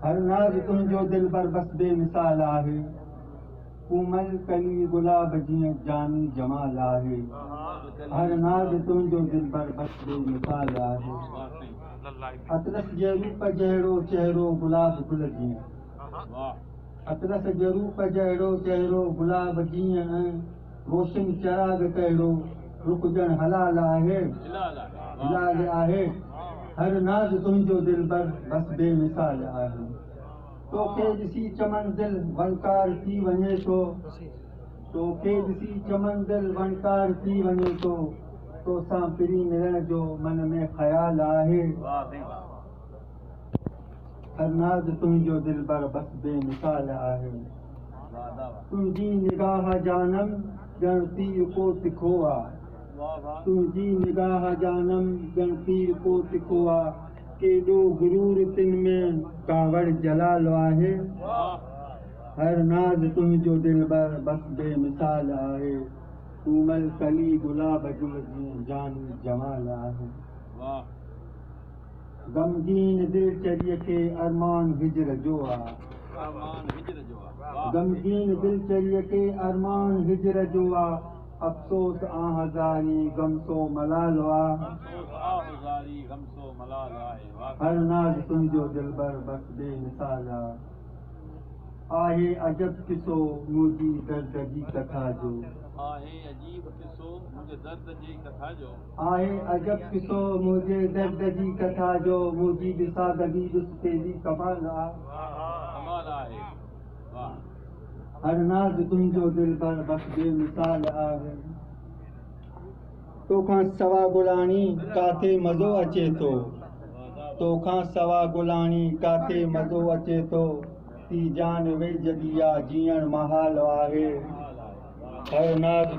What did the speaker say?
हर नाज़ तुंहिंजो दिलबर बस बेमिसाल आहे कोमल कली गुलाब जीअं जानी जमाल आहे हर नाज़ तुंहिंजो दिलबर बस बेमिसाल आहे अतरस जे रूप जहिड़ो चहिरो गुलाब गुल जीअं अतरस जे रूप जहिड़ो चहिरो गुलाब जीअं रोशन चराग कहिड़ो रुकजण हलाल आहे हिलाल आहे हर नाज़ तुंहिंजो दिलबर बस बेमिसाल आहे तोखे ॾिसी चमन दिल वणकार थी वञे थो तोखे ॾिसी चमन दिल वणकार थी वञे थो तोसां पिरी मिलण जो मन में ख़्याल आहे हर नाज़ तुंहिंजो दिलबर बस बेमिसाल आहे तुंहिंजी निगाह जानम ॼण तीर को तिखो आहे तुंहिंजी निगाह जानम ॼण तीर को तिखो आहे केॾो गुरूर तिन में कावड़ जलाल आहे हर नाज़ तुंहिंजो दिलबर बस बेमिसाल आहे कोमल कली गुलाब गुल जीअं जानी जमाल आहे गमगीन दिलचर्य खे अरमान हिजर जो आहे गमगीन दिलचर्य खे अरमान हिजर जो आहे अफ़सोस हज़ारी गमसो मलाल हर नाज़ तुंहिंजो दिलबर बस बेमिसाल आहे अजब किसो मुंहिंजी दर्द जी कथा जो आहे अजब किसो मुंहिंजे दर्द जी कथा जो मुंहिंजी बिसादगी ॾिसते जी कमाल आहे हर नाज़ तुंहिंजो दिलबर बस बेमिसाल आहे तोखां सवा गुलाणी काथे मज़ो अचे थो तोखां सवा गुलाणी काथे मज़ो अचे थो ती जान वेझ दिया जीअण महाल आहे हर नाज़